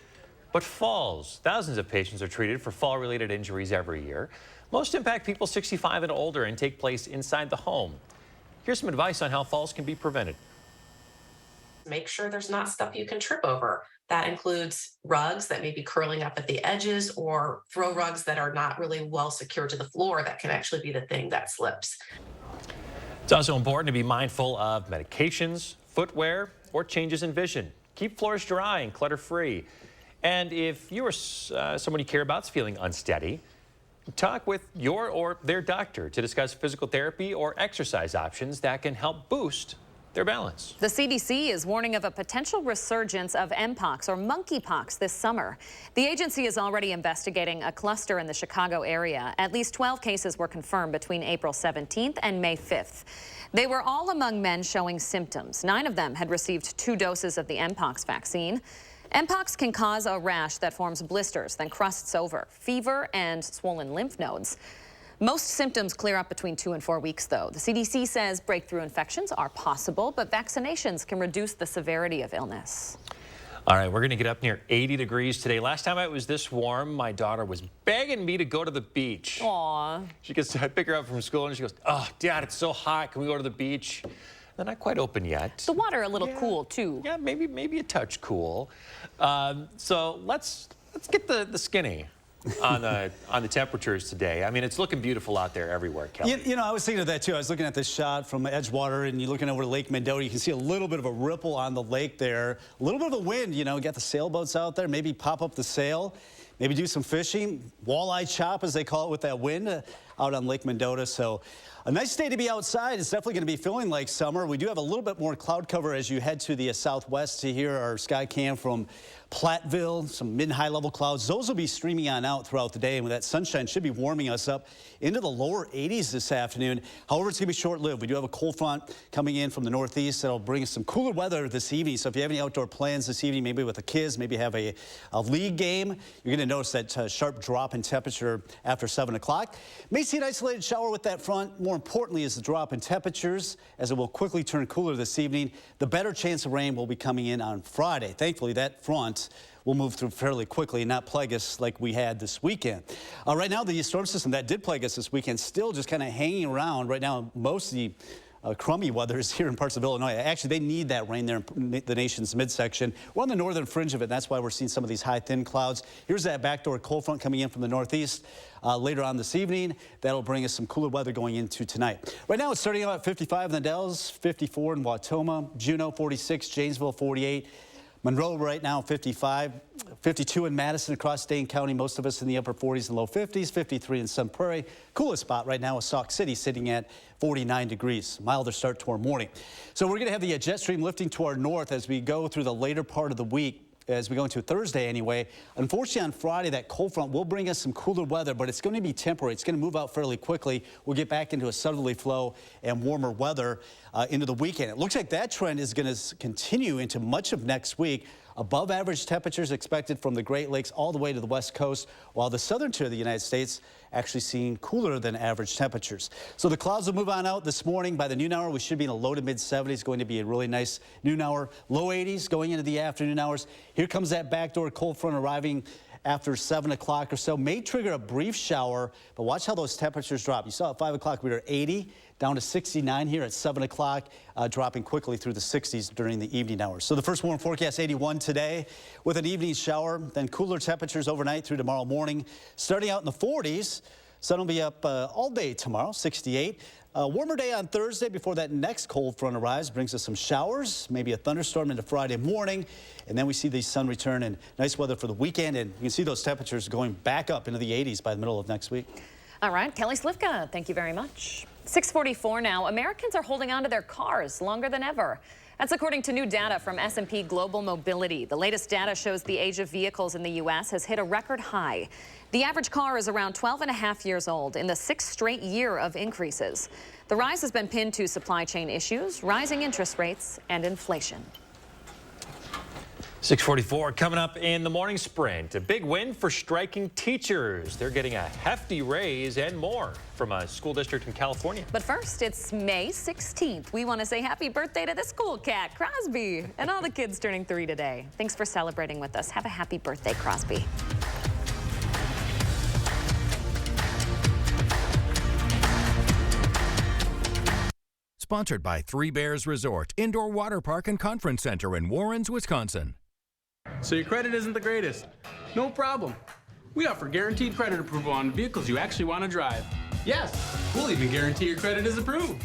but falls. Thousands of patients are treated for fall-related injuries every year. Most impact people 65 and older and take place inside the home. Here's some advice on how falls can be prevented. Make sure there's not stuff you can trip over. That includes rugs that may be curling up at the edges or throw rugs that are not really well secured to the floor. That can actually be the thing that slips. It's also important to be mindful of medications, footwear, or changes in vision. Keep floors dry and clutter-free. And if you or someone you care about is feeling unsteady, talk with your or their doctor to discuss physical therapy or exercise options that can help boost their balance. The CDC is warning of a potential resurgence of Mpox or monkeypox this summer. The agency is already investigating a cluster in the Chicago area. At least 12 cases were confirmed between April 17th and May 5th. They were all among men showing symptoms. 9 of them had received 2 doses of the Mpox vaccine. Mpox can cause a rash that forms blisters, then crusts over, fever, and swollen lymph nodes. Most symptoms clear up between 2 and 4 weeks, though. The CDC says breakthrough infections are possible, but vaccinations can reduce the severity of illness. All right, we're going to get up near 80 degrees today. Last time it was this warm, my daughter was begging me to go to the beach. Aww. I pick her up from school and she goes, "Oh, Dad, it's so hot. Can we go to the beach?" They're not quite open yet. The water a little cool, too. Yeah, maybe a touch cool. So let's get the skinny on the temperatures today. I mean, it's looking beautiful out there everywhere, Kelly. You know, I was thinking of that too. I was looking at this shot from Edgewater, and you're looking over Lake Mendota. You can see a little bit of a ripple on the lake there. A little bit of a wind, you know, got the sailboats out there. Maybe pop up the sail. Maybe do some fishing. Walleye chop, as they call it, with that wind out on Lake Mendota. So a nice day to be outside. It's definitely going to be feeling like summer. We do have a little bit more cloud cover as you head to the southwest to hear our sky cam from Platteville, some mid-high level clouds. Those will be streaming on out throughout the day, and with that sunshine should be warming us up into the lower 80s this afternoon. However, it's going to be short-lived. We do have a cold front coming in from the northeast that'll bring us some cooler weather this evening. So if you have any outdoor plans this evening, maybe with the kids, maybe have a league game, you're going to notice that sharp drop in temperature after 7 o'clock. May see an isolated shower with that front. More importantly is the drop in temperatures, as it will quickly turn cooler this evening. The better chance of rain will be coming in on Friday. Thankfully, that front will move through fairly quickly and not plague us like we had this weekend. Right now, the storm system that did plague us this weekend still just kind of hanging around. Right now, most of the crummy weather is here in parts of Illinois. Actually, they need that rain there in the nation's midsection. We're on the northern fringe of it, and that's why we're seeing some of these high, thin clouds. Here's that backdoor cold front coming in from the northeast later on this evening. That'll bring us some cooler weather going into tonight. Right now, it's starting out at 55 in the Dells, 54 in Wautoma, Juneau 46, Janesville 48. Monroe right now 55, 52 in Madison across Dane County, most of us in the upper 40s and low 50s, 53 in Sun Prairie. Coolest spot right now is Sauk City sitting at 49 degrees. Milder start to our morning. So we're going to have the jet stream lifting to our north as we go through the later part of the week. As we go into Thursday anyway. Unfortunately, on Friday, that cold front will bring us some cooler weather, but it's going to be temporary. It's going to move out fairly quickly. We'll get back into a southerly flow and warmer weather into the weekend. It looks like that trend is going to continue into much of next week. Above average temperatures expected from the Great Lakes all the way to the west coast, while the southern tier of the United States actually seeing cooler than average temperatures. So the clouds will move on out this morning. By the noon hour, we should be in the low to mid 70s. Going to be a really nice noon hour, low 80s going into the afternoon hours. Here comes that backdoor cold front arriving after 7 o'clock or so. May trigger a brief shower, but watch how those temperatures drop. You saw at 5 o'clock we were 80, down to 69 here at 7 o'clock, dropping quickly through the 60s during the evening hours. So the first warm forecast, 81 today with an evening shower, then cooler temperatures overnight through tomorrow morning. Starting out in the 40s, sun will be up all day tomorrow, 68. Warmer day on Thursday before that next cold front arrives, brings us some showers, maybe a thunderstorm into Friday morning, and then we see the sun return and nice weather for the weekend, and you can see those temperatures going back up into the 80s by the middle of next week. All right, Kelly Slivka, thank you very much. 6:44 now. Americans are holding on to their cars longer than ever. That's according to new data from S&P Global Mobility. The latest data shows the age of vehicles in the U.S. has hit a record high. The average car is around 12 and a half years old in the 6th straight year of increases. The rise has been pinned to supply chain issues, rising interest rates, and inflation. 6:44 coming up in the morning sprint. A big win for striking teachers. They're getting a hefty raise and more from a school district in California. But first, it's May 16th. We want to say happy birthday to this cool cat, Crosby, and all the kids turning 3 today. Thanks for celebrating with us. Have a happy birthday, Crosby. Sponsored by Three Bears Resort, Indoor Water Park and Conference Center in Warrens, Wisconsin. So your credit isn't the greatest? No problem. We offer guaranteed credit approval on vehicles you actually want to drive. Yes, we'll even guarantee your credit is approved.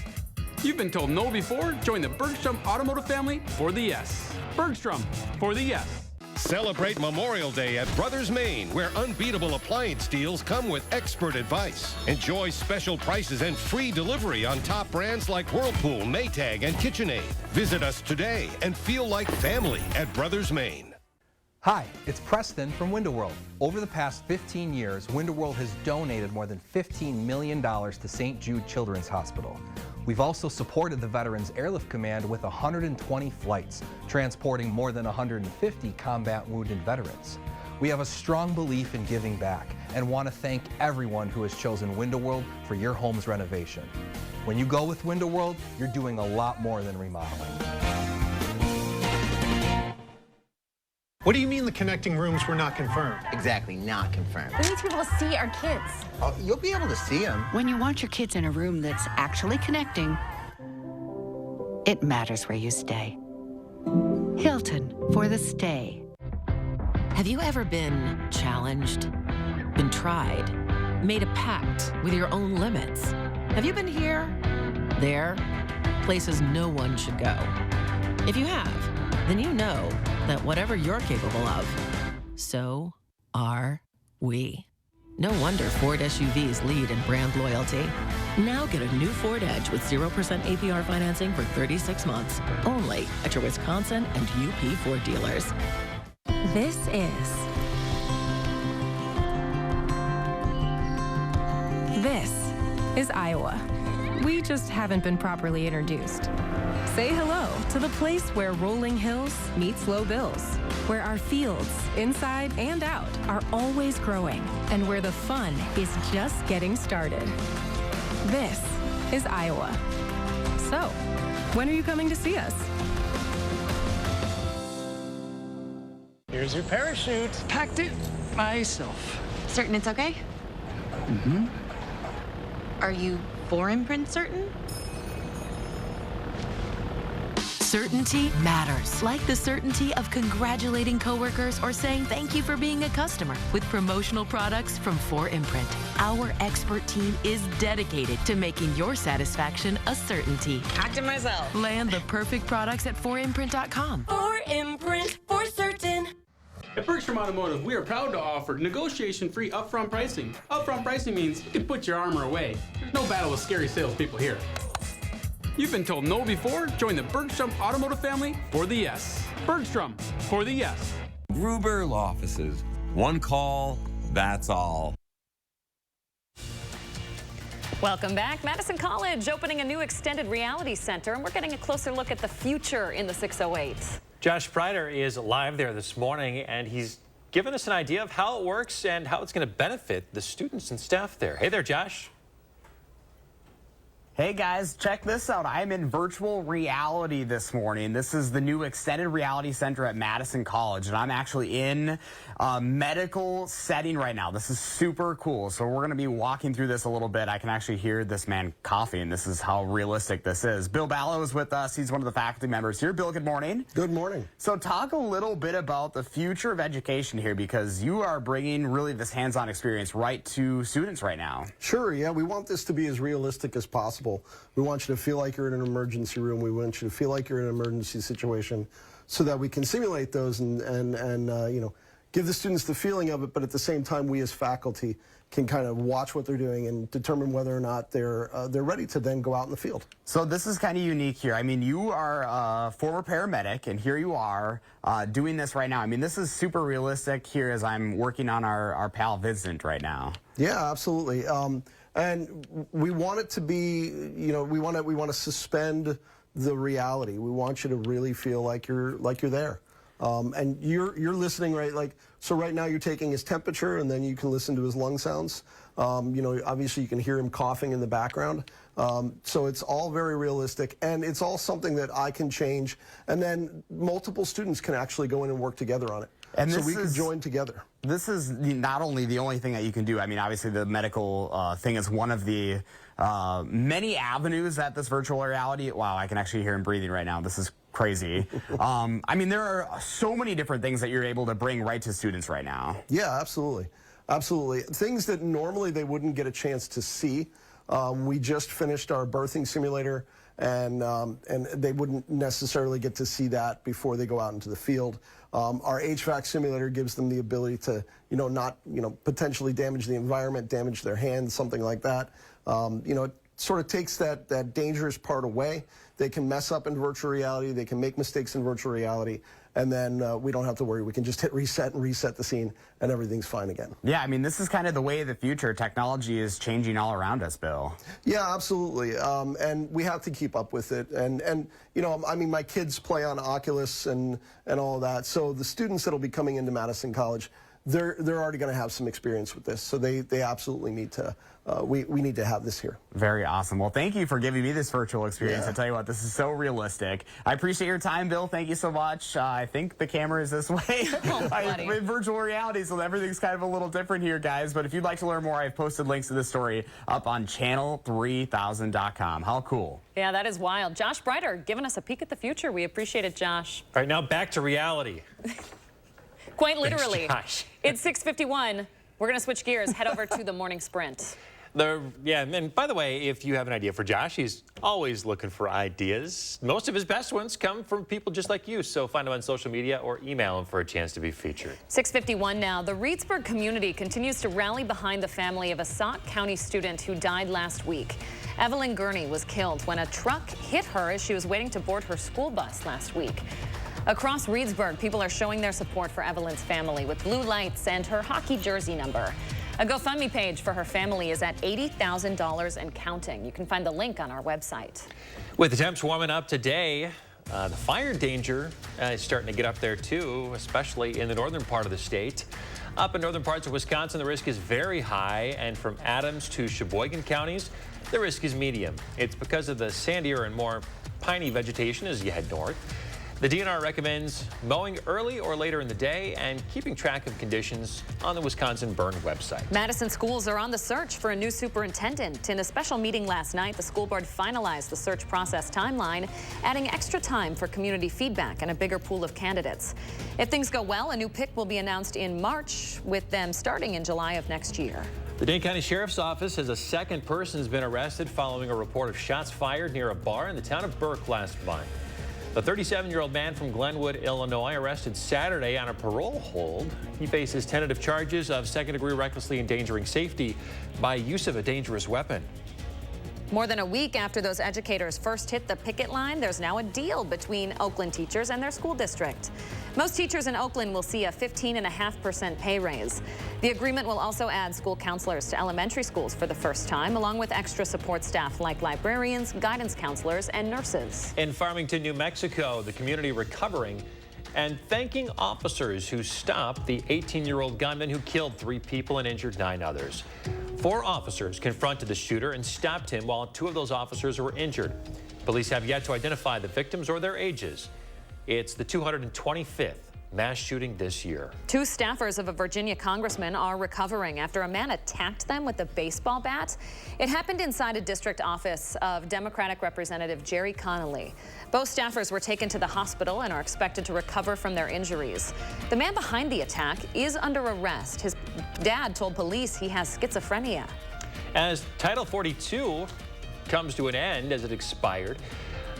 You've been told no before? Join the Bergstrom Automotive family for the yes. Bergstrom for the yes. Celebrate Memorial Day at Brothers Maine, where unbeatable appliance deals come with expert advice. Enjoy special prices and free delivery on top brands like Whirlpool, Maytag, and KitchenAid. Visit us today and feel like family at Brothers Maine. Hi, it's Preston from Window World. Over the past 15 years, Window World has donated more than $15 million to St. Jude Children's Hospital. We've also supported the Veterans Airlift Command with 120 flights, transporting more than 150 combat wounded veterans. We have a strong belief in giving back and want to thank everyone who has chosen Window World for your home's renovation. When you go with Window World, you're doing a lot more than remodeling. What do you mean the connecting rooms were not confirmed? Exactly, not confirmed. We need to be able to see our kids. Oh, you'll be able to see them. When you want your kids in a room that's actually connecting, it matters where you stay. Hilton for the stay. Have you ever been challenged, been tried, made a pact with your own limits? Have you been here, there, places no one should go? If you have, then you know that whatever you're capable of, so are we. No wonder Ford SUVs lead in brand loyalty. Now get a new Ford Edge with 0% APR financing for 36 months, only at your Wisconsin and UP Ford dealers. This is Iowa. We just haven't been properly introduced. Say hello to the place where rolling hills meets low bills, where our fields, inside and out, are always growing, and where the fun is just getting started. This is Iowa. So, when are you coming to see us? Here's your parachute. Packed it myself. Certain it's okay? Mm-hmm. Are you for imprint certain? Certainty matters, like the certainty of congratulating coworkers or saying thank you for being a customer with promotional products from 4imprint. Our expert team is dedicated to making your satisfaction a certainty. Packed it myself. Land the perfect products at 4imprint.com. 4imprint for certain. At Bergstrom Automotive, we are proud to offer negotiation-free upfront pricing. Upfront pricing means you can put your armor away. There's no battle with scary salespeople here. You've been told no before? Join the Bergstrom Automotive family for the yes. Bergstrom for the yes. Gruber Law Offices. One call, that's all. Welcome back. Madison College opening a new extended reality center, and we're getting a closer look at the future in the 608. Josh Pryder is live there this morning, and he's given us an idea of how it works and how it's going to benefit the students and staff there. Hey there, Josh. Hey guys, check this out. I'm in virtual reality this morning. This is the new Extended Reality Center at Madison College, and I'm actually in a medical setting right now. This is super cool. So we're going to be walking through this a little bit. I can actually hear this man coughing. This is how realistic this is. Bill Ballo is with us. He's one of the faculty members here. Bill, good morning. Good morning. So talk a little bit about the future of education here, because you are bringing really this hands-on experience right to students right now. Sure, yeah. We want this to be as realistic as possible. We want you to feel like you're in an emergency room. We want you to feel like you're in an emergency situation so that we can simulate those and you know, give the students the feeling of it, but at the same time, we as faculty can kind of watch what they're doing and determine whether or not they're ready to then go out in the field. So this is kind of unique here. I mean, you are a former paramedic, and here you are doing this right now. I mean, this is super realistic here as I'm working on our pal Vincent right now. Yeah, absolutely. And we want it to be, you know, we want to suspend the reality. We want you to really feel like you're there. And you're listening, right? Like, so right now you're taking his temperature, and then you can listen to his lung sounds. You know, obviously you can hear him coughing in the background. So it's all very realistic, and it's all something that I can change, and then multiple students can actually go in and work together on it. And so we can join together. This is not only the only thing that you can do. I mean, obviously the medical thing is one of the many avenues that this virtual reality. Wow, I can actually hear him breathing right now. This is crazy. I mean, there are so many different things that you're able to bring right to students right now. Yeah, absolutely. Absolutely. Things that normally they wouldn't get a chance to see. We just finished our birthing simulator, and they wouldn't necessarily get to see that before they go out into the field. Our HVAC simulator gives them the ability to, you know, not, you know, potentially damage the environment, damage their hands, something like that. You know, it sort of takes that dangerous part away. They can mess up in virtual reality. They can make mistakes in virtual reality. And then we don't have to worry. We can just hit reset and reset the scene, and everything's fine again. Yeah, I mean, this is kind of the way of the future. Technology is changing all around us, Bill. Yeah, absolutely. And we have to keep up with it. And you know, I mean, my kids play on Oculus and all of that. So the students that'll be coming into Madison College, they're already going to have some experience with this. So they absolutely need to, we need to have this here. Very awesome. Well, thank you for giving me this virtual experience. Yeah. I tell you what, this is so realistic. I appreciate your time, Bill. Thank you so much. I think the camera is this way. I'm in virtual reality, so everything's kind of a little different here, guys. But if you'd like to learn more, I've posted links to this story up on channel3000.com. How cool. Yeah, that is wild. Josh Breiter giving us a peek at the future. We appreciate it, Josh. All right, now back to reality. Quite literally. Thanks, It's 6:51. We're going to switch gears, head over to the morning sprint. Yeah, and by the way, if you have an idea for Josh, he's always looking for ideas. Most of his best ones come from people just like you, so find him on social media or email him for a chance to be featured. 6:51 now. The Reedsburg community continues to rally behind the family of a Sauk County student who died last week. Evelyn Gurney was killed when a truck hit her as she was waiting to board her school bus last week. Across Reedsburg, people are showing their support for Evelyn's family with blue lights and her hockey jersey number. A GoFundMe page for her family is at $80,000 and counting. You can find the link on our website. With the temps warming up today, the fire danger is starting to get up there too, especially in the northern part of the state. Up in northern parts of Wisconsin, the risk is very high, and from Adams to Sheboygan counties, the risk is medium. It's because of the sandier and more piney vegetation as you head north. The DNR recommends mowing early or later in the day and keeping track of conditions on the Wisconsin Burn website. Madison schools are on the search for a new superintendent. In a special meeting last night, the school board finalized the search process timeline, adding extra time for community feedback and a bigger pool of candidates. If things go well, a new pick will be announced in March, with them starting in July of next year. The Dane County Sheriff's Office says a second person has been arrested following a report of shots fired near a bar in the town of Burke last month. The 37-year-old man from Glenwood, Illinois, arrested Saturday on a parole hold. He faces tentative charges of second-degree recklessly endangering safety by use of a dangerous weapon. More than a week after those educators first hit the picket line, there's now a deal between Oakland teachers and their school district. Most teachers in Oakland will see a 15.5% pay raise. The agreement will also add school counselors to elementary schools for the first time, along with extra support staff like librarians, guidance counselors, and nurses. In Farmington, New Mexico, the community recovering and thanking officers who stopped the 18-year-old gunman who killed 3 people and injured 9 others. 4 officers confronted the shooter and stopped him while 2 of those officers were injured. Police have yet to identify the victims or their ages. It's the 225th mass shooting this year. 2 staffers of a Virginia congressman are recovering after a man attacked them with a baseball bat. It happened inside a district office of Democratic Representative Jerry Connolly. Both staffers were taken to the hospital and are expected to recover from their injuries. The man behind the attack is under arrest. His dad told police he has schizophrenia. As Title 42 comes to an end as it expired,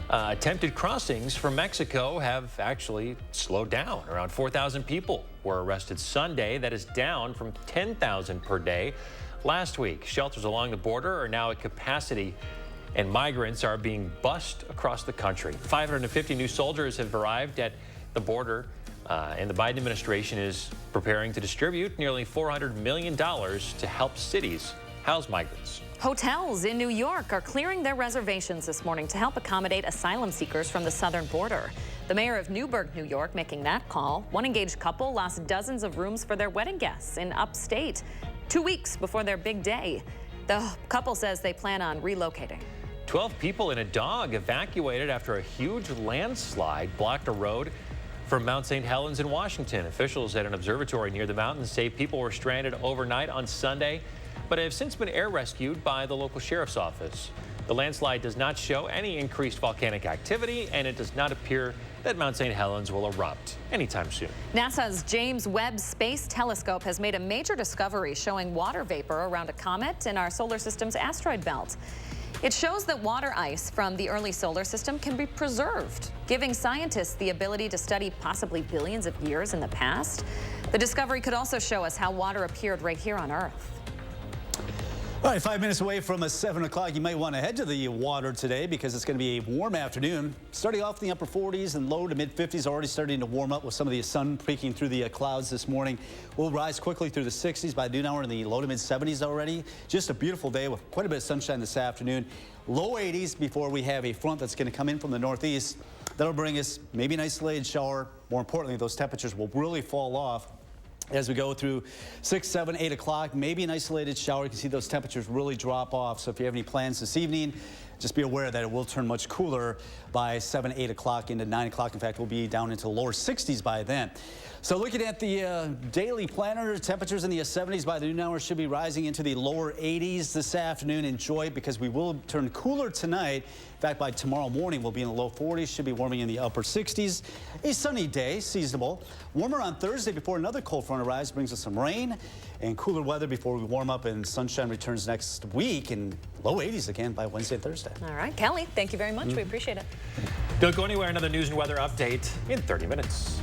attempted crossings from Mexico have actually slowed down. Around 4,000 people were arrested Sunday. That is down from 10,000 per day last week. Shelters along the border are now at capacity, and migrants are being bussed across the country. 550 new soldiers have arrived at the border, and the Biden administration is preparing to distribute nearly $400 million to help cities house migrants. Hotels in New York are clearing their reservations this morning to help accommodate asylum seekers from the southern border. The mayor of Newburgh, New York, making that call. One engaged couple lost dozens of rooms for their wedding guests in upstate 2 weeks before their big day. The couple says they plan on relocating. 12 people and a dog evacuated after a huge landslide blocked a road from Mount St. Helens in Washington. Officials at an observatory near the mountain say people were stranded overnight on Sunday, but have since been air rescued by the local sheriff's office. The landslide does not show any increased volcanic activity, and it does not appear that Mount St. Helens will erupt anytime soon. NASA's James Webb Space Telescope has made a major discovery showing water vapor around a comet in our solar system's asteroid belt. It shows that water ice from the early solar system can be preserved, giving scientists the ability to study possibly billions of years in the past. The discovery could also show us how water appeared right here on Earth. All right, 5 minutes away from 7 o'clock. You might want to head to the water today because it's going to be a warm afternoon. Starting off in the upper 40s and low to mid 50s, already starting to warm up with some of the sun peeking through the clouds this morning. We'll rise quickly through the 60s by noon hour in the low to mid 70s already. Just a beautiful day with quite a bit of sunshine this afternoon. Low 80s before we have a front that's going to come in from the northeast. That'll bring us maybe an isolated shower. More importantly, those temperatures will really fall off as we go through 6, 7, 8 o'clock. Maybe an isolated shower. You can see those temperatures really drop off. So if you have any plans this evening, just be aware that it will turn much cooler by 7, 8 o'clock into 9 o'clock. In fact, we'll be down into the lower 60s by then. So looking at the daily planner, temperatures in the 70s by the noon hour should be rising into the lower 80s this afternoon. Enjoy it because we will turn cooler tonight. In fact, by tomorrow morning, we'll be in the low 40s, should be warming in the upper 60s. A sunny day, seasonable. Warmer on Thursday before another cold front arrives, brings us some rain and cooler weather before we warm up and sunshine returns next week, and low 80s again by Wednesday and Thursday. All right, Kelly, thank you very much. We appreciate it. Don't go anywhere. Another news and weather update in 30 minutes.